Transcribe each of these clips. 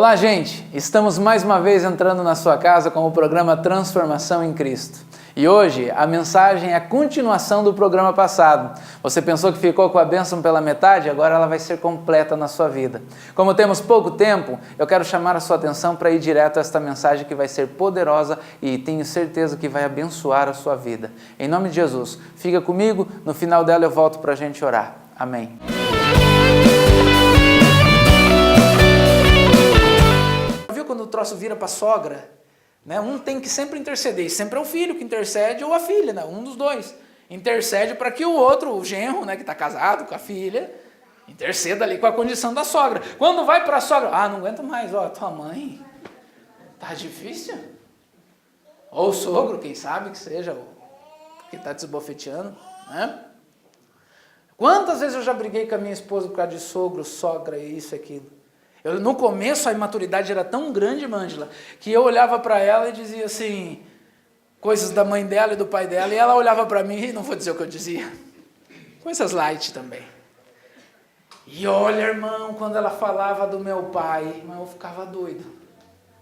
Olá, gente! Estamos mais uma vez entrando na sua casa com o programa Transformação em Cristo. E hoje a mensagem é a continuação do programa passado. Você pensou que ficou com a bênção pela metade? Agora ela vai ser completa na sua vida. Como temos pouco tempo, eu quero chamar a sua atenção para ir direto a esta mensagem que vai ser poderosa e tenho certeza que vai abençoar a sua vida. Em nome de Jesus, fica comigo, no final dela eu volto para a gente orar. Amém. Viu quando o troço vira para a sogra? Né? Um tem que sempre interceder, sempre é o filho que intercede ou a filha, né? Um dos dois. Intercede para que o outro, o genro, né, que está casado com a filha, interceda ali com a condição da sogra. Quando vai para a sogra, não aguento mais, tua mãe, tá difícil. Ou o sogro, quem sabe que seja, o que está desbofeteando, né? Quantas vezes eu já briguei com a minha esposa por causa de sogro, sogra, isso e aquilo. No começo a imaturidade era tão grande, Mângela, que eu olhava para ela e dizia assim, coisas da mãe dela e do pai dela, e ela olhava para mim e não vou dizer o que eu dizia. Coisas light também. E olha, irmão, quando ela falava do meu pai, eu ficava doido.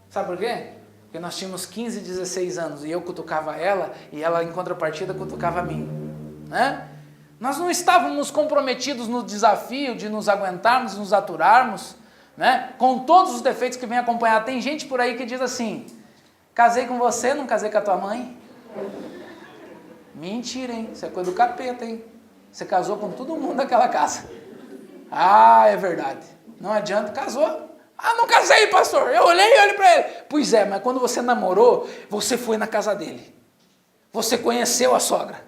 Sabe por quê? Porque nós tínhamos 15, 16 anos, e eu cutucava ela, e ela, em contrapartida, cutucava a mim. Né? Nós não estávamos comprometidos no desafio de nos aguentarmos, nos aturarmos, né? Com todos os defeitos que vem acompanhar. Tem gente por aí que diz assim, casei com você, não casei com a tua mãe. Mentira, hein? Isso é coisa do capeta, hein? Você casou com todo mundo daquela casa. É verdade. Não adianta, casou. Não casei, pastor. Eu olhei para ele. Pois é, mas quando você namorou, você foi na casa dele. Você conheceu a sogra.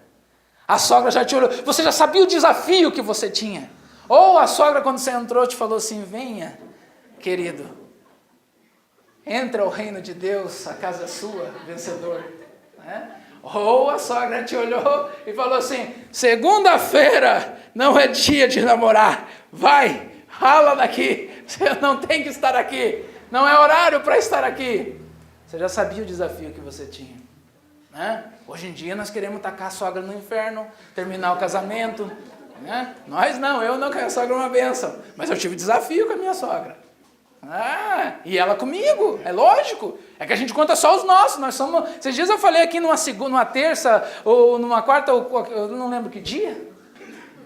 A sogra já te olhou. Você já sabia o desafio que você tinha. Ou a sogra, quando você entrou, te falou assim, venha, querido, entra ao reino de Deus, a casa é sua, vencedor. Né? Ou a sogra te olhou e falou assim, segunda-feira não é dia de namorar, vai, rala daqui, você não tem que estar aqui, não é horário para estar aqui. Você já sabia o desafio que você tinha. Né? Hoje em dia nós queremos tacar a sogra no inferno, terminar o casamento. Né? Nós não, eu não, que a sogra é uma bênção, mas eu tive desafio com a minha sogra. E ela comigo, é lógico. É que a gente conta só os nossos. Nós somos. Esses dias eu falei aqui numa segunda, numa terça, ou numa quarta, eu não lembro que dia,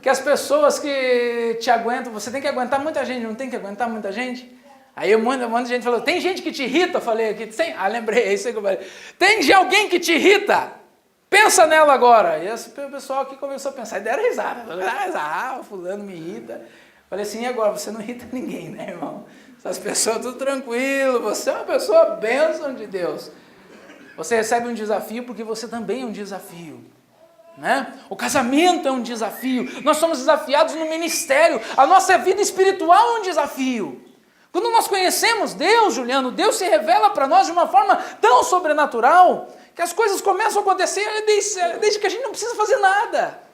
que as pessoas que te aguentam, você tem que aguentar muita gente, não tem que aguentar muita gente? Aí um monte de gente falou, tem gente que te irrita? Eu falei aqui, lembrei, é isso aí que eu falei. Tem alguém que te irrita? Pensa nela agora. E o pessoal aqui começou a pensar, e deram risada. Fulano me irrita. Falei assim, e agora? Você não irrita ninguém, né, irmão? Essas pessoas tudo tranquilo, você é uma pessoa bênção de Deus. Você recebe um desafio porque você também é um desafio. Né? O casamento é um desafio. Nós somos desafiados no ministério. A nossa vida espiritual é um desafio. Quando nós conhecemos Deus, Juliano, Deus se revela para nós de uma forma tão sobrenatural que as coisas começam a acontecer desde que a gente não precisa fazer nada.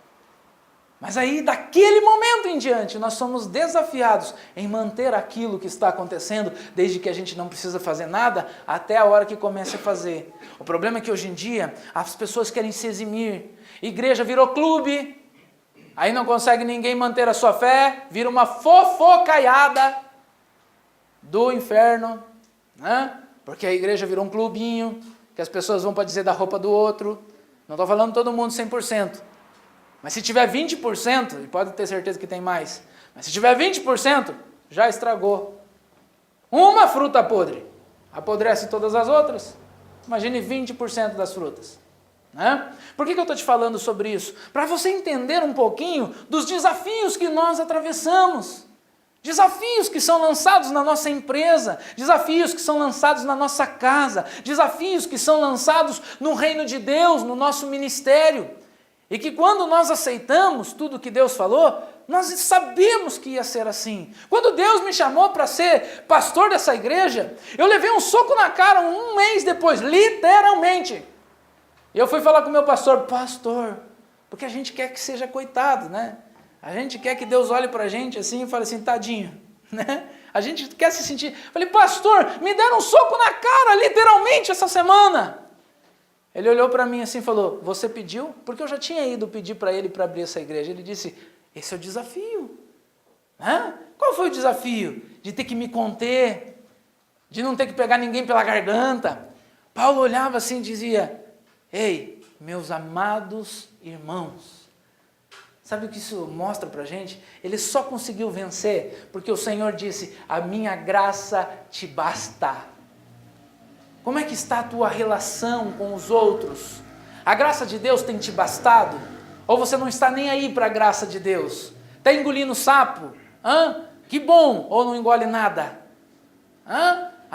Mas aí, daquele momento em diante, nós somos desafiados em manter aquilo que está acontecendo, desde que a gente não precisa fazer nada, até a hora que comece a fazer. O problema é que hoje em dia, as pessoas querem se eximir. Igreja virou clube, aí não consegue ninguém manter a sua fé, vira uma fofocaiada do inferno, né? Porque a igreja virou um clubinho, que as pessoas vão para dizer da roupa do outro. Não estou falando todo mundo 100%. Mas se tiver 20%, e pode ter certeza que tem mais, mas se tiver 20%, já estragou. Uma fruta podre, apodrece todas as outras. Imagine 20% das frutas. Né? Por que eu estou te falando sobre isso? Para você entender um pouquinho dos desafios que nós atravessamos. Desafios que são lançados na nossa empresa, desafios que são lançados na nossa casa, desafios que são lançados no reino de Deus, no nosso ministério. E que quando nós aceitamos tudo que Deus falou, nós sabemos que ia ser assim. Quando Deus me chamou para ser pastor dessa igreja, eu levei um soco na cara um mês depois, literalmente. E eu fui falar com o meu pastor, porque a gente quer que seja coitado, né? A gente quer que Deus olhe para a gente assim e fale assim, tadinho, né? A gente quer se sentir... Falei, pastor, me deram um soco na cara, literalmente, essa semana. Ele olhou para mim assim e falou, você pediu? Porque eu já tinha ido pedir para ele para abrir essa igreja. Ele disse, esse é o desafio. Qual foi o desafio? De ter que me conter, de não ter que pegar ninguém pela garganta. Paulo olhava assim e dizia, ei, meus amados irmãos. Sabe o que isso mostra para a gente? Ele só conseguiu vencer porque o Senhor disse, a minha graça te basta. Como é que está a tua relação com os outros? A graça de Deus tem te bastado? Ou você não está nem aí para a graça de Deus? Está engolindo sapo? Que bom! Ou não engole nada?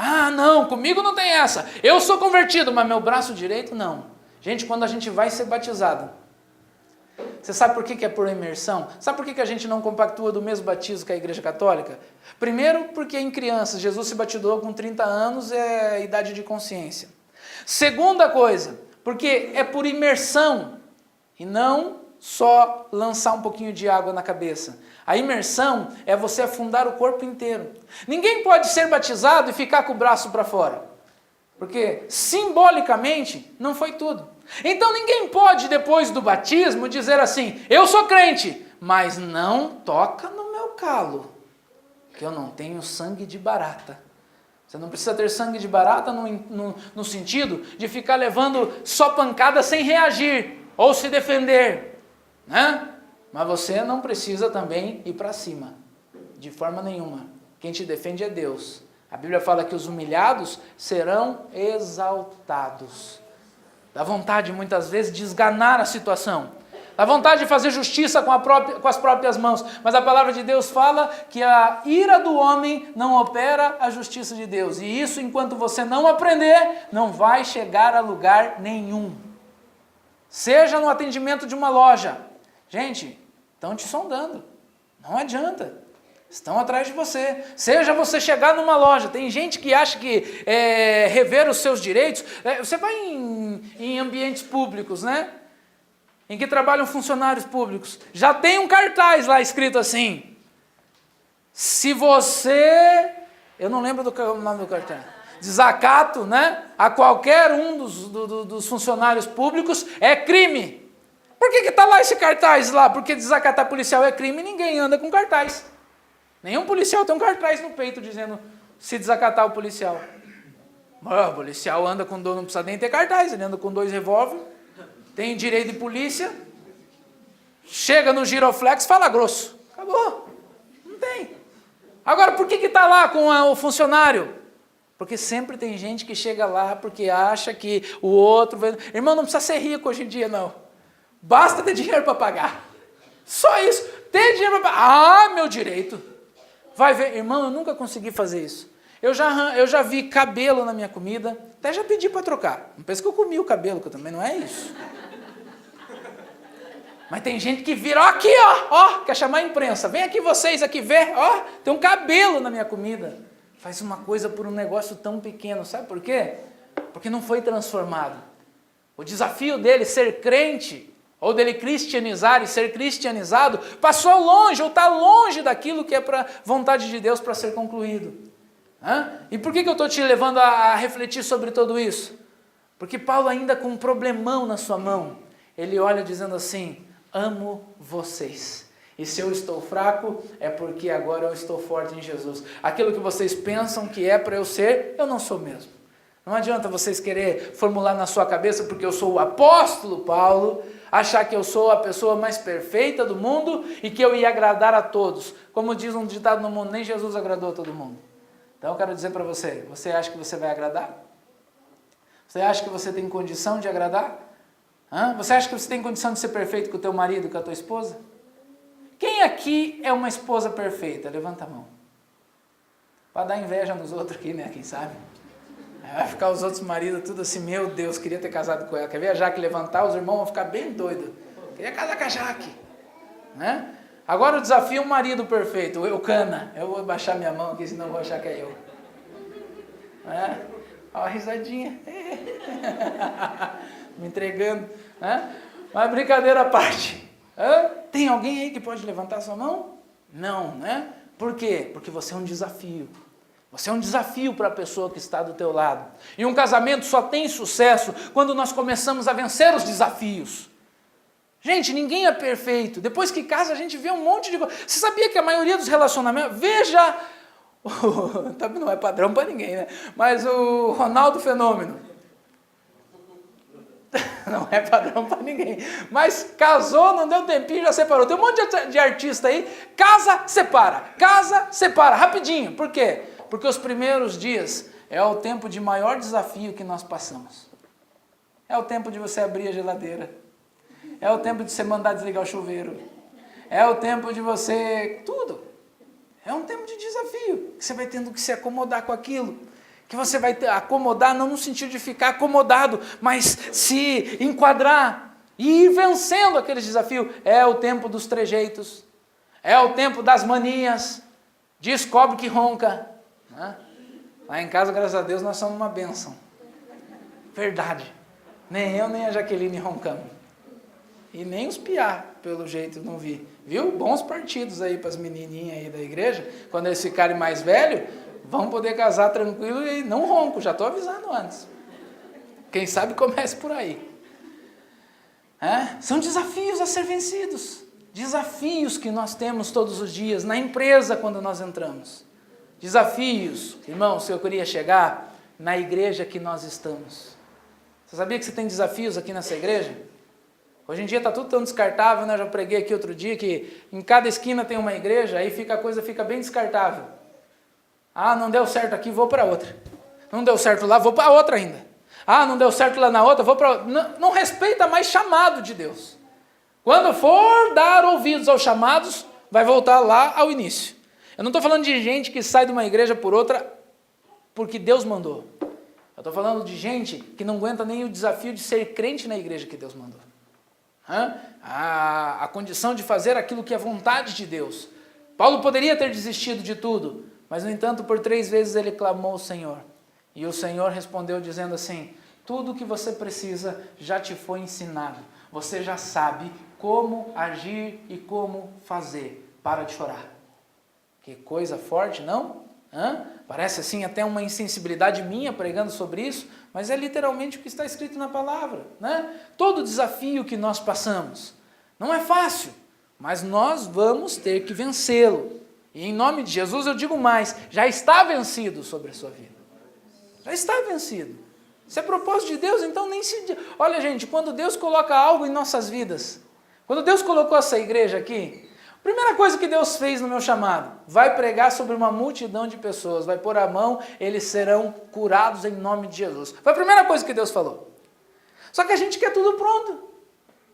Ah, não, comigo não tem essa. Eu sou convertido, mas meu braço direito não. Gente, quando a gente vai ser batizado, você sabe por que é por imersão? Sabe por que a gente não compactua do mesmo batismo que a Igreja Católica? Primeiro, porque em crianças, Jesus se batizou com 30 anos, é a idade de consciência. Segunda coisa, porque é por imersão e não só lançar um pouquinho de água na cabeça. A imersão é você afundar o corpo inteiro. Ninguém pode ser batizado e ficar com o braço para fora, porque simbolicamente não foi tudo. Então ninguém pode, depois do batismo, dizer assim, eu sou crente, mas não toca no meu calo, que eu não tenho sangue de barata. Você não precisa ter sangue de barata no sentido de ficar levando só pancada sem reagir ou se defender, né? Mas você não precisa também ir para cima, de forma nenhuma. Quem te defende é Deus. A Bíblia fala que os humilhados serão exaltados. Dá vontade, muitas vezes, de esganar a situação. Dá vontade de fazer justiça com as próprias mãos. Mas a palavra de Deus fala que a ira do homem não opera a justiça de Deus. E isso, enquanto você não aprender, não vai chegar a lugar nenhum. Seja no atendimento de uma loja. Gente, estão te sondando. Não adianta. Estão atrás de você. Seja você chegar numa loja. Tem gente que acha que rever os seus direitos... você vai em ambientes públicos, né? Em que trabalham funcionários públicos. Já tem um cartaz lá escrito assim. Se você... Eu não lembro do nome do cartaz. Desacato, né? A qualquer um dos funcionários públicos é crime. Por que está lá esse cartaz lá? Porque desacatar policial é crime e ninguém anda com cartaz. Nenhum policial tem um cartaz no peito dizendo se desacatar o policial. O policial anda com não precisa nem ter cartaz, ele anda com 2 revólveres, tem direito de polícia, chega no giroflex, fala grosso. Acabou. Não tem. Agora, por que está lá com o funcionário? Porque sempre tem gente que chega lá porque acha que o outro... Irmão, não precisa ser rico hoje em dia, não. Basta ter dinheiro para pagar. Só isso. Ter dinheiro para pagar. Meu direito. Vai ver, irmão, eu nunca consegui fazer isso. Eu já vi cabelo na minha comida, até já pedi para trocar. Não pensa que eu comi o cabelo, que também não é isso. Mas tem gente que vira, ó aqui, ó, quer chamar a imprensa. Vem aqui vocês aqui ver, ó, tem um cabelo na minha comida. Faz uma coisa por um negócio tão pequeno, sabe por quê? Porque não foi transformado. O desafio dele ser crente, ou dele cristianizar e ser cristianizado, passou longe, ou está longe daquilo que é para vontade de Deus para ser concluído. E por que eu estou te levando a refletir sobre tudo isso? Porque Paulo ainda com um problemão na sua mão, ele olha dizendo assim, amo vocês. E se eu estou fraco, é porque agora eu estou forte em Jesus. Aquilo que vocês pensam que é para eu ser, eu não sou mesmo. Não adianta vocês querer formular na sua cabeça, porque eu sou o apóstolo Paulo, achar que eu sou a pessoa mais perfeita do mundo e que eu ia agradar a todos. Como diz um ditado no mundo, nem Jesus agradou a todo mundo. Então eu quero dizer para você, você acha que você vai agradar? Você acha que você tem condição de agradar? Você acha que você tem condição de ser perfeito com o teu marido e com a tua esposa? Quem aqui é uma esposa perfeita? Levanta a mão. Para dar inveja nos outros aqui, né? Quem sabe? Vai ficar os outros maridos tudo assim, meu Deus, queria ter casado com ela. Quer ver a Jaque levantar? Os irmãos vão ficar bem doidos. Queria casar com a Jaque. Né? Agora o desafio é um marido perfeito, eu cana. Eu vou baixar minha mão aqui, senão eu vou achar que é eu. Olha a risadinha. Me entregando. Mas brincadeira à parte. Tem alguém aí que pode levantar sua mão? Não, né? Por quê? Porque você é um desafio. Você é um desafio para a pessoa que está do teu lado. E um casamento só tem sucesso quando nós começamos a vencer os desafios. Gente, ninguém é perfeito. Depois que casa, a gente vê um monte de coisa. Você sabia que a maioria dos relacionamentos... Veja Não é padrão para ninguém, né? Mas o Ronaldo Fenômeno. Não é padrão para ninguém. Mas casou, não deu tempinho, já separou. Tem um monte de artista aí, casa, separa, rapidinho. Por quê? Porque os primeiros dias é o tempo de maior desafio que nós passamos. É o tempo de você abrir a geladeira. É o tempo de você mandar desligar o chuveiro. É o tempo de você... tudo. É um tempo de desafio. Que você vai tendo que se acomodar com aquilo. Que você vai acomodar, não no sentido de ficar acomodado, mas se enquadrar e ir vencendo aqueles desafios. É o tempo dos trejeitos, é o tempo das manias, descobre que ronca. Né? Lá em casa, graças a Deus, nós somos uma bênção. Verdade. Nem eu, nem a Jaqueline roncamos. E nem os piá, pelo jeito, não vi. Viu? Bons partidos aí para as menininhas aí da igreja, quando eles ficarem mais velhos, vão poder casar tranquilo e não ronco, já estou avisando antes. Quem sabe comece por aí. São desafios a ser vencidos. Desafios que nós temos todos os dias, na empresa quando nós entramos. Desafios, irmãos, se eu queria chegar na igreja que nós estamos. Você sabia que você tem desafios aqui nessa igreja? Hoje em dia está tudo tão descartável, né? Eu já preguei aqui outro dia que em cada esquina tem uma igreja, aí a coisa fica bem descartável. Ah, não deu certo aqui, vou para outra. Não deu certo lá, vou para outra ainda. Ah, não deu certo lá na outra, vou para outra. Não respeita mais chamado de Deus. Quando for dar ouvidos aos chamados, vai voltar lá ao início. Eu não estou falando de gente que sai de uma igreja por outra porque Deus mandou. Eu estou falando de gente que não aguenta nem o desafio de ser crente na igreja que Deus mandou. A condição de fazer aquilo que é vontade de Deus. Paulo poderia ter desistido de tudo, mas, no entanto, por 3 vezes ele clamou ao Senhor. E o Senhor respondeu dizendo assim: tudo o que você precisa já te foi ensinado. Você já sabe como agir e como fazer. Para de chorar. Que coisa forte, não? Parece assim até uma insensibilidade minha pregando sobre isso, mas é literalmente o que está escrito na palavra. Né? Todo desafio que nós passamos não é fácil, mas nós vamos ter que vencê-lo. E em nome de Jesus eu digo mais, já está vencido sobre a sua vida. Já está vencido. Se é propósito de Deus, então nem se... Olha, gente, quando Deus coloca algo em nossas vidas, quando Deus colocou essa igreja aqui, a primeira coisa que Deus fez no meu chamado, vai pregar sobre uma multidão de pessoas, vai pôr a mão, eles serão curados em nome de Jesus. Foi a primeira coisa que Deus falou. Só que a gente quer tudo pronto.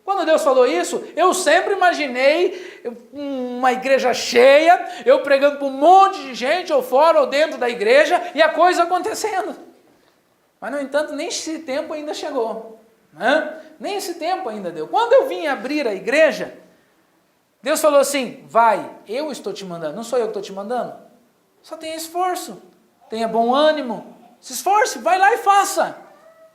Quando Deus falou isso, eu sempre imaginei uma igreja cheia, eu pregando para um monte de gente, ou fora ou dentro da igreja, e a coisa acontecendo. Mas, no entanto, nem esse tempo ainda chegou. Né? Nem esse tempo ainda deu. Quando eu vim abrir a igreja, Deus falou assim: vai, eu estou te mandando. Não sou eu que estou te mandando. Só tenha esforço, tenha bom ânimo, se esforce, vai lá e faça.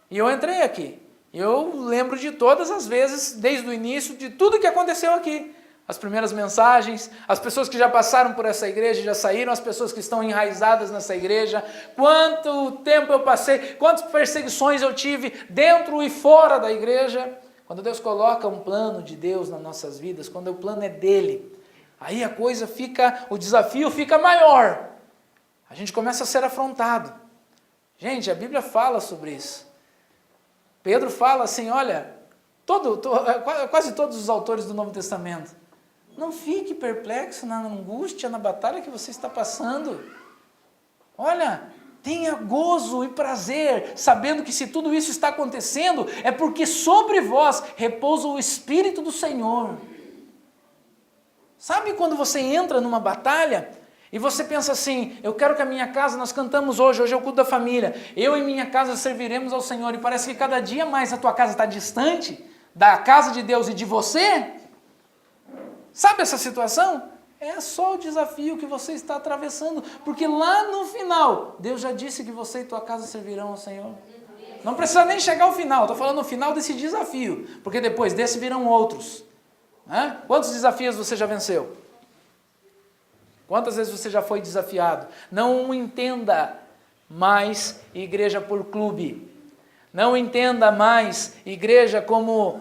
E eu entrei aqui. Eu lembro de todas as vezes, desde o início, de tudo que aconteceu aqui. As primeiras mensagens, as pessoas que já passaram por essa igreja, já saíram, as pessoas que estão enraizadas nessa igreja, quanto tempo eu passei, quantas perseguições eu tive dentro e fora da igreja. Quando Deus coloca um plano de Deus nas nossas vidas, quando o plano é dele, aí a coisa fica, o desafio fica maior. A gente começa a ser afrontado. Gente, a Bíblia fala sobre isso. Pedro fala assim, olha, quase todos os autores do Novo Testamento, não fique perplexo na angústia, na batalha que você está passando. Olha, tenha gozo e prazer, sabendo que se tudo isso está acontecendo, é porque sobre vós repousa o Espírito do Senhor. Sabe quando você entra numa batalha e você pensa assim, eu quero que a minha casa, nós cantamos hoje é o culto da família, eu e minha casa serviremos ao Senhor, e parece que cada dia mais a tua casa está distante da casa de Deus e de você? Sabe essa situação? É só o desafio que você está atravessando, porque lá no final, Deus já disse que você e tua casa servirão ao Senhor. Não precisa nem chegar ao final, estou falando no final desse desafio, porque depois desse virão outros. Quantos desafios você já venceu? Quantas vezes você já foi desafiado? Não entenda mais igreja por clube. Não entenda mais igreja como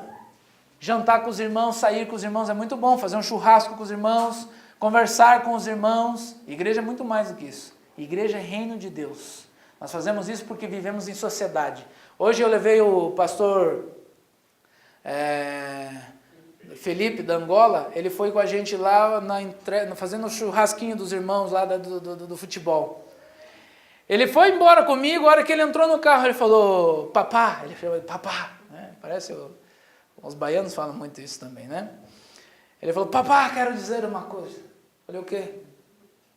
jantar com os irmãos, sair com os irmãos. É muito bom fazer um churrasco com os irmãos, conversar com os irmãos. Igreja é muito mais do que isso. Igreja é reino de Deus. Nós fazemos isso porque vivemos em sociedade. Hoje eu levei o pastor Felipe da Angola, ele foi com a gente lá fazendo o churrasquinho dos irmãos lá do futebol. Ele foi embora comigo, a hora que ele entrou no carro, ele falou, papá, ele chamou de papá, né? Parece, os baianos falam muito isso também, né? Ele falou, papá, quero dizer uma coisa. Eu falei, o quê?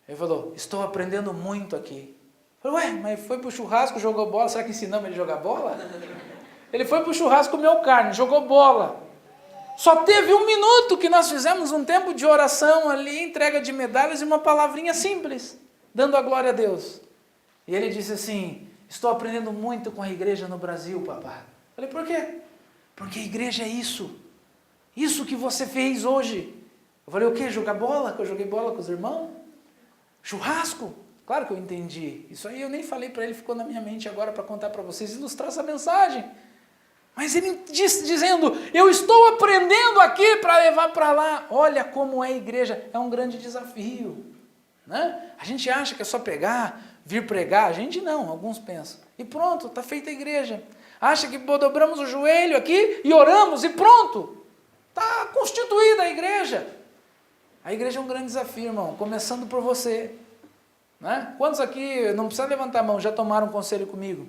Ele falou, estou aprendendo muito aqui. Eu falei, ué, mas foi pro churrasco, jogou bola, será que ensinamos ele a jogar bola? Ele foi pro churrasco, comeu carne, jogou bola. Só teve 1 minuto que nós fizemos um tempo de oração ali, entrega de medalhas e uma palavrinha simples, dando a glória a Deus. E ele disse assim, estou aprendendo muito com a igreja no Brasil, papá. Eu falei, por quê? Porque a igreja é isso. Isso que você fez hoje. Eu falei, o quê? Jogar bola? Que eu joguei bola com os irmãos? Churrasco? Claro que eu entendi. Isso aí eu nem falei para ele, ficou na minha mente agora para contar para vocês, ilustrar essa mensagem. Mas ele dizendo, eu estou aprendendo aqui para levar para lá. Olha como é a igreja, é um grande desafio. Né? A gente acha que é só pegar, vir pregar, a gente não, alguns pensam. E pronto, está feita a igreja. Acha que dobramos o joelho aqui e oramos e pronto. Está constituída a igreja. A igreja é um grande desafio, irmão, começando por você. Né? Quantos aqui, não precisa levantar a mão, já tomaram um conselho comigo?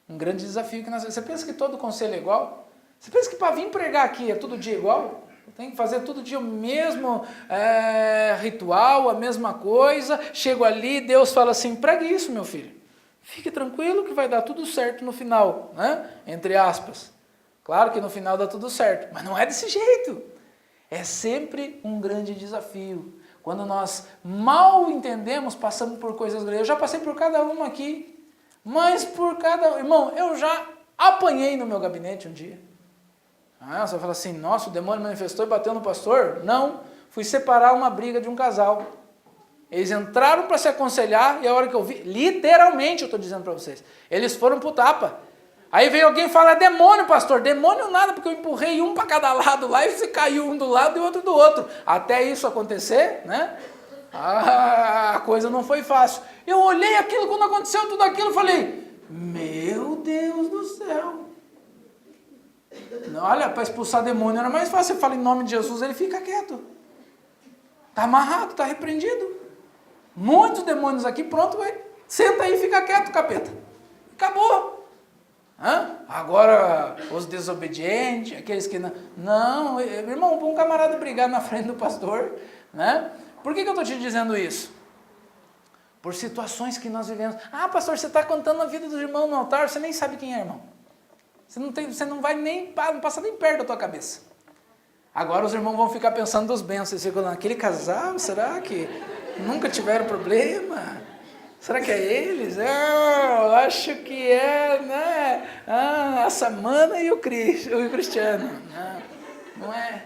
Um grande desafio que nós... Você pensa que todo conselho é igual? Você pensa que para vir pregar aqui é todo dia igual? Tem que fazer todo dia o mesmo ritual, a mesma coisa. Chego ali, Deus fala assim, pregue isso, meu filho. Fique tranquilo que vai dar tudo certo no final, né? Entre aspas. Claro que no final dá tudo certo, mas não é desse jeito. É sempre um grande desafio. Quando nós mal entendemos, passamos por coisas grandes. Eu já passei por cada uma aqui. Mas por cada... Irmão, eu já apanhei no meu gabinete um dia. Você fala assim, nossa, o demônio manifestou e bateu no pastor? Não, fui separar uma briga de um casal. Eles entraram para se aconselhar e a hora que eu vi, literalmente eu estou dizendo para vocês, eles foram pro tapa. Aí veio alguém falar, demônio, pastor. Demônio nada, porque eu empurrei um para cada lado lá e você caiu um do lado e outro do outro. Até isso acontecer, né? A coisa não foi fácil. Eu olhei aquilo, quando aconteceu tudo aquilo, falei, meu Deus do céu. Olha, para expulsar demônio era mais fácil. Você fala em nome de Jesus, ele fica quieto. Está amarrado, está repreendido. Muitos demônios aqui, pronto, vai. Senta aí e fica quieto, capeta. Acabou. Agora, os desobedientes, aqueles que não... Não, irmão, um camarada brigar na frente do pastor, né? Por que eu estou te dizendo isso? Por situações que nós vivemos. Ah, pastor, você está contando a vida dos irmãos no altar, você nem sabe quem é, irmão. Você não vai nem, não passa nem perto da tua cabeça. Agora os irmãos vão ficar pensando dos bênçãos. Você fica aquele casal, será que nunca tiveram problema? Será que é eles? Eu acho que é, né? A Samana e o Cristiano. Não é?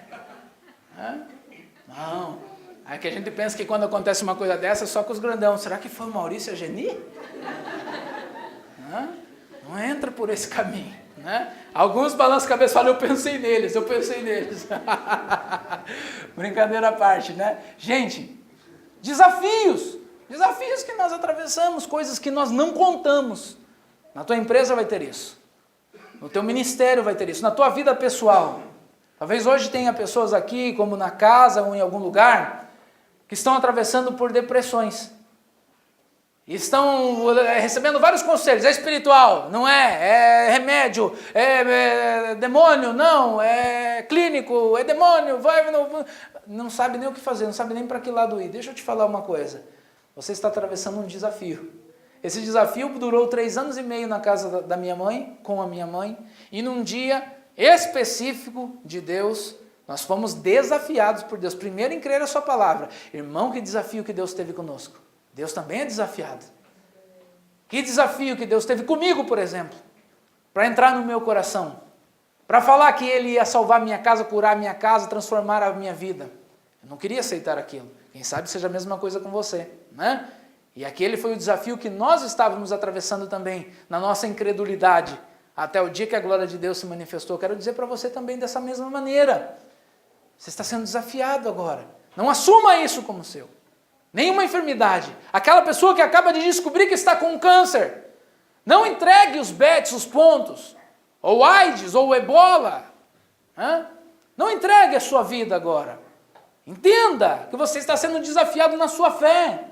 Não. Aí que a gente pensa que quando acontece uma coisa dessa, é só com os grandão. Será que foi o Maurício e a Geni? Não entra por esse caminho. Né? Alguns balançam a cabeça e falam, eu pensei neles. Brincadeira à parte, né? Gente, desafios que nós atravessamos, coisas que nós não contamos. Na tua empresa vai ter isso. No teu ministério vai ter isso. Na tua vida pessoal. Talvez hoje tenha pessoas aqui, como na casa ou em algum lugar, que estão atravessando por depressões. Estão recebendo vários conselhos, é espiritual, não é remédio, é demônio, não, é clínico, é demônio, não sabe nem o que fazer, não sabe nem para que lado ir. Deixa eu te falar uma coisa, você está atravessando um desafio. Esse desafio durou 3 anos e meio na casa da minha mãe, com a minha mãe, e num dia específico de Deus, nós fomos desafiados por Deus, primeiro em crer a sua palavra. Irmão, que desafio que Deus teve conosco. Deus também é desafiado. Que desafio que Deus teve comigo, por exemplo, para entrar no meu coração, para falar que Ele ia salvar minha casa, curar minha casa, transformar a minha vida. Eu não queria aceitar aquilo. Quem sabe seja a mesma coisa com você, né? E aquele foi o desafio que nós estávamos atravessando também, na nossa incredulidade, até o dia que a glória de Deus se manifestou. Eu quero dizer para você também dessa mesma maneira. Você está sendo desafiado agora. Não assuma isso como seu. Nenhuma enfermidade. Aquela pessoa que acaba de descobrir que está com câncer. Não entregue os bets, os pontos. Ou AIDS, ou ebola. Não entregue a sua vida agora. Entenda que você está sendo desafiado na sua fé.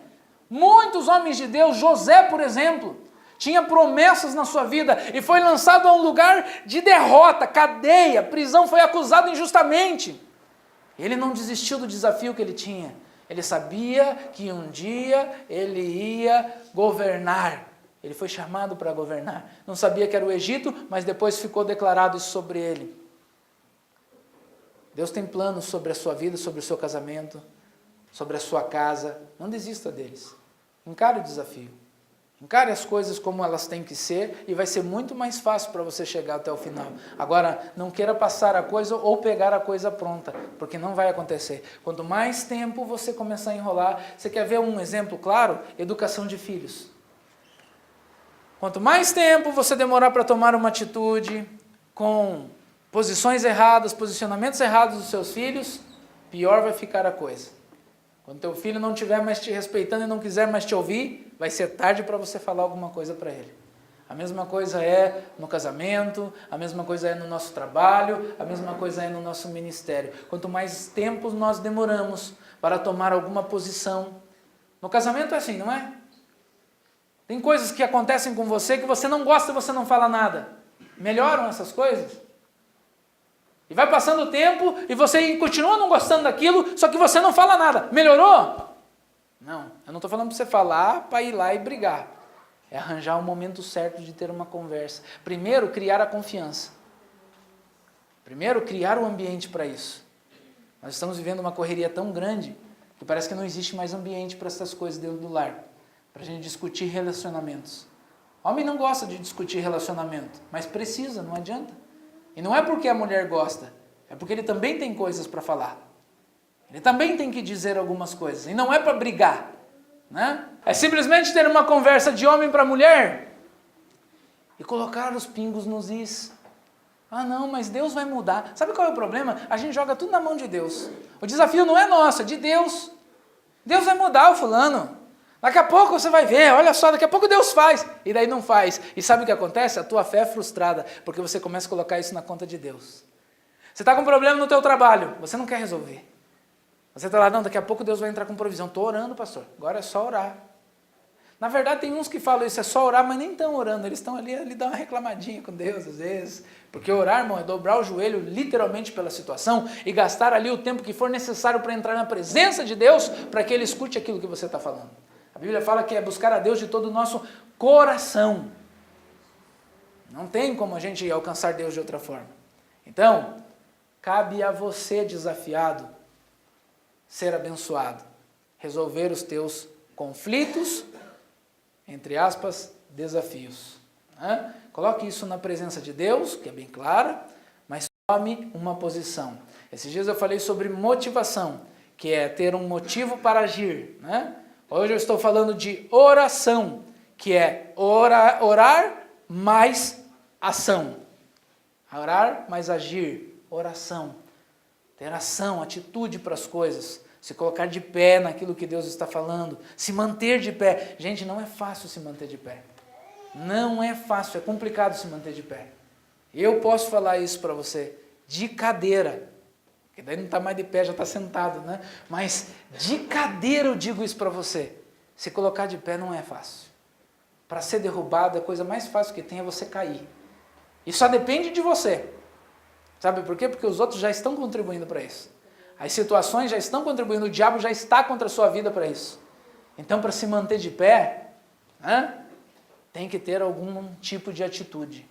Muitos homens de Deus, José, por exemplo, tinha promessas na sua vida e foi lançado a um lugar de derrota, cadeia, prisão, foi acusado injustamente. Ele não desistiu do desafio que ele tinha. Ele sabia que um dia ele ia governar. Ele foi chamado para governar. Não sabia que era o Egito, mas depois ficou declarado isso sobre ele. Deus tem planos sobre a sua vida, sobre o seu casamento, sobre a sua casa. Não desista deles. Encare o desafio. Encare as coisas como elas têm que ser e vai ser muito mais fácil para você chegar até o final. Agora, não queira passar a coisa ou pegar a coisa pronta, porque não vai acontecer. Quanto mais tempo você começar a enrolar, você quer ver um exemplo claro? Educação de filhos. Quanto mais tempo você demorar para tomar uma atitude com posições erradas, posicionamentos errados dos seus filhos, pior vai ficar a coisa. Quando teu filho não estiver mais te respeitando e não quiser mais te ouvir, vai ser tarde para você falar alguma coisa para ele. A mesma coisa é no casamento, a mesma coisa é no nosso trabalho, a mesma coisa é no nosso ministério. Quanto mais tempo nós demoramos para tomar alguma posição, no casamento é assim, não é? Tem coisas que acontecem com você que você não gosta e você não fala nada. Melhoram essas coisas? E vai passando o tempo e você continua não gostando daquilo, só que você não fala nada. Melhorou? Não, eu não estou falando para você falar para ir lá e brigar. É arranjar o momento certo de ter uma conversa. Primeiro, criar a confiança. Primeiro, criar o ambiente para isso. Nós estamos vivendo uma correria tão grande que parece que não existe mais ambiente para essas coisas dentro do lar. Para a gente discutir relacionamentos. Homem não gosta de discutir relacionamento, mas precisa, não adianta. E não é porque a mulher gosta, é porque ele também tem coisas para falar. Ele também tem que dizer algumas coisas. E não é para brigar. Né? É simplesmente ter uma conversa de homem para mulher e colocar os pingos nos is. Ah não, mas Deus vai mudar. Sabe qual é o problema? A gente joga tudo na mão de Deus. O desafio não é nosso, é de Deus. Deus vai mudar o fulano. Daqui a pouco você vai ver, olha só, daqui a pouco Deus faz. E daí não faz. E sabe o que acontece? A tua fé é frustrada, porque você começa a colocar isso na conta de Deus. Você está com um problema no teu trabalho, você não quer resolver. Você está lá, não, daqui a pouco Deus vai entrar com provisão. Estou orando, pastor, agora é só orar. Na verdade tem uns que falam isso, é só orar, mas nem estão orando. Eles estão ali dão uma reclamadinha com Deus às vezes. Porque orar, irmão, é dobrar o joelho literalmente pela situação e gastar ali o tempo que for necessário para entrar na presença de Deus, para que Ele escute aquilo que você está falando. A Bíblia fala que é buscar a Deus de todo o nosso coração. Não tem como a gente alcançar Deus de outra forma. Então, cabe a você, desafiado, ser abençoado. Resolver os teus conflitos, entre aspas, desafios. Né? Coloque isso na presença de Deus, que é bem clara, mas tome uma posição. Esses dias eu falei sobre motivação, que é ter um motivo para agir, né? Hoje eu estou falando de oração, que é orar mais ação. Orar mais agir, oração. Ter ação, atitude para as coisas. Se colocar de pé naquilo que Deus está falando. Se manter de pé. Gente, não é fácil se manter de pé. Não é fácil, é complicado se manter de pé. Eu posso falar isso para você, de cadeira. Porque daí não está mais de pé, já está sentado, né? Mas de cadeira eu digo isso para você. Se colocar de pé não é fácil. Para ser derrubado, a coisa mais fácil que tem é você cair. E só depende de você. Sabe por quê? Porque os outros já estão contribuindo para isso. As situações já estão contribuindo, o diabo já está contra a sua vida para isso. Então, para se manter de pé, né, tem que ter algum tipo de atitude.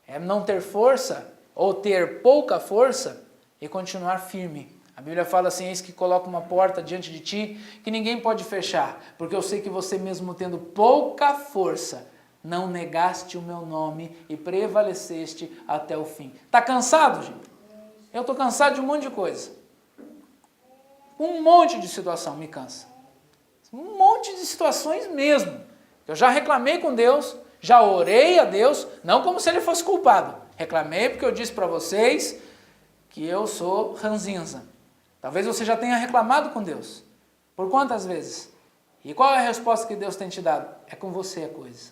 É não ter força, ou ter pouca força, e continuar firme. A Bíblia fala assim, eis que coloca uma porta diante de ti, que ninguém pode fechar, porque eu sei que você mesmo tendo pouca força, não negaste o meu nome e prevaleceste até o fim. Está cansado, gente? Eu estou cansado de um monte de coisa. Um monte de situação me cansa. Um monte de situações mesmo. Eu já reclamei com Deus, já orei a Deus, não como se Ele fosse culpado. Reclamei porque eu disse para vocês que eu sou ranzinza. Talvez você já tenha reclamado com Deus. Por quantas vezes? E qual é a resposta que Deus tem te dado? É com você a coisa.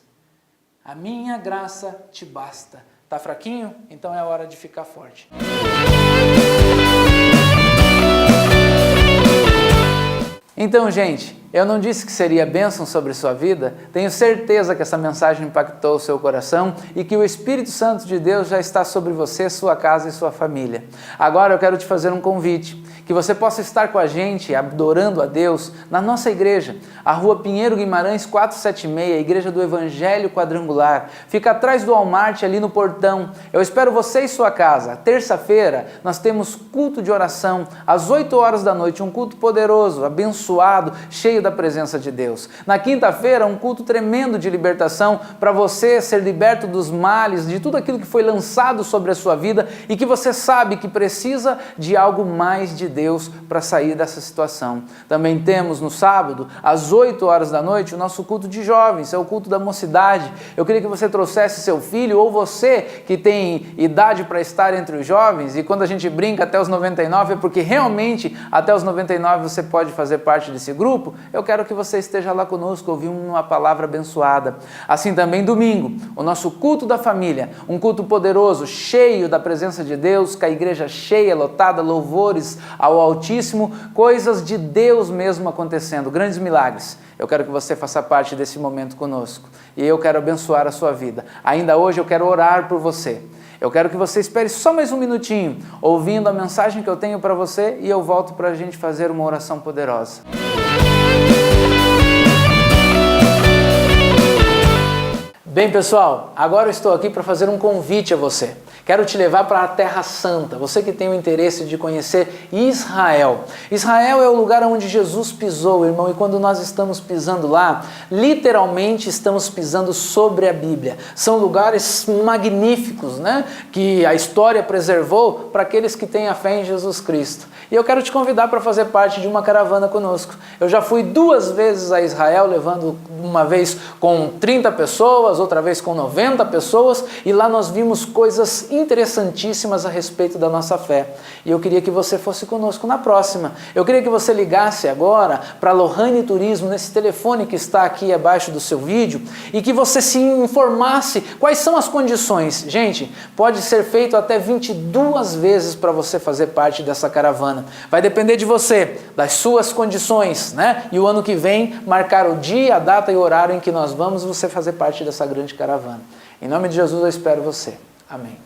A minha graça te basta. Tá fraquinho? Então é hora de ficar forte. Então, gente, eu não disse que seria bênção sobre sua vida? Tenho certeza que essa mensagem impactou o seu coração e que o Espírito Santo de Deus já está sobre você, sua casa e sua família. Agora eu quero te fazer um convite, que você possa estar com a gente adorando a Deus na nossa igreja, a Rua Pinheiro Guimarães 476, Igreja do Evangelho Quadrangular. Fica atrás do Walmart, ali no portão. Eu espero você e sua casa. Terça-feira nós temos culto de oração às 8 horas da noite, um culto poderoso, abençoado, cheio da presença de Deus. Na quinta-feira, um culto tremendo de libertação para você ser liberto dos males, de tudo aquilo que foi lançado sobre a sua vida e que você sabe que precisa de algo mais de Deus para sair dessa situação. Também temos no sábado, às 8 horas da noite, o nosso culto de jovens, é o culto da mocidade. Eu queria que você trouxesse seu filho ou você que tem idade para estar entre os jovens, e quando a gente brinca até os 99 é porque realmente até os 99 você pode fazer parte desse grupo. Eu quero que você esteja lá conosco, ouvindo uma palavra abençoada. Assim também domingo, o nosso culto da família, um culto poderoso, cheio da presença de Deus, com a igreja cheia, lotada, louvores ao Altíssimo, coisas de Deus mesmo acontecendo, grandes milagres. Eu quero que você faça parte desse momento conosco e eu quero abençoar a sua vida. Ainda hoje eu quero orar por você. Eu quero que você espere só mais um minutinho, ouvindo a mensagem que eu tenho para você, e eu volto para a gente fazer uma oração poderosa. Bem, pessoal, agora eu estou aqui para fazer um convite a você. Quero te levar para a Terra Santa, você que tem o interesse de conhecer Israel. Israel é o lugar onde Jesus pisou, irmão, e quando nós estamos pisando lá, literalmente estamos pisando sobre a Bíblia. São lugares magníficos, né? Que a história preservou para aqueles que têm a fé em Jesus Cristo. E eu quero te convidar para fazer parte de uma caravana conosco. Eu já fui 2 vezes a Israel, levando uma vez com 30 pessoas, outra vez com 90 pessoas, e lá nós vimos coisas interessantíssimas a respeito da nossa fé. E eu queria que você fosse conosco na próxima. Eu queria que você ligasse agora para a Lohane Turismo, nesse telefone que está aqui abaixo do seu vídeo, e que você se informasse quais são as condições. Gente, pode ser feito até 22 vezes para você fazer parte dessa caravana. Vai depender de você, das suas condições, né? E o ano que vem, marcar o dia, a data e o horário em que nós vamos você fazer parte dessa grande caravana. Em nome de Jesus eu espero você. Amém.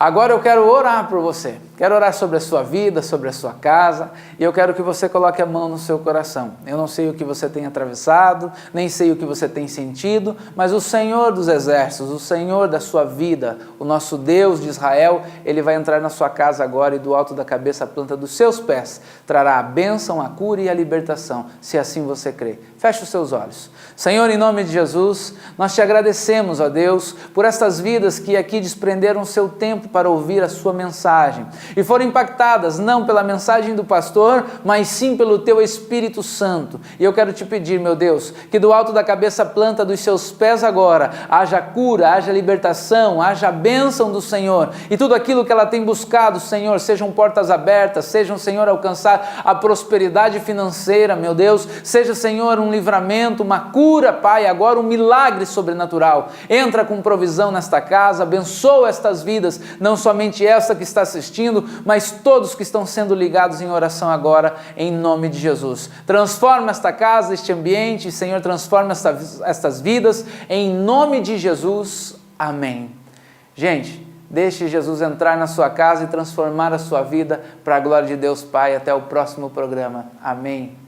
Agora eu quero orar por você. Quero orar sobre a sua vida, sobre a sua casa, e eu quero que você coloque a mão no seu coração. Eu não sei o que você tem atravessado, nem sei o que você tem sentido, mas o Senhor dos Exércitos, o Senhor da sua vida, o nosso Deus de Israel, Ele vai entrar na sua casa agora e do alto da cabeça à planta dos seus pés trará a bênção, a cura e a libertação, se assim você crê. Feche os seus olhos. Senhor, em nome de Jesus, nós te agradecemos, ó Deus, por estas vidas que aqui desprenderam o seu tempo para ouvir a sua mensagem e foram impactadas não pela mensagem do pastor, mas sim pelo teu Espírito Santo. E eu quero te pedir, meu Deus, que do alto da cabeça à planta dos seus pés agora haja cura, haja libertação, haja bênção do Senhor, e tudo aquilo que ela tem buscado, Senhor, sejam portas abertas, sejam, Senhor, alcançar a prosperidade financeira, meu Deus, seja, Senhor, um livramento, uma cura, Pai, agora um milagre sobrenatural. Entra com provisão nesta casa, abençoa estas vidas, não somente essa que está assistindo, mas todos que estão sendo ligados em oração agora, em nome de Jesus. Transforma esta casa, este ambiente, Senhor, transforma estas vidas, em nome de Jesus. Amém. Gente, deixe Jesus entrar na sua casa e transformar a sua vida para a glória de Deus Pai. Até o próximo programa. Amém.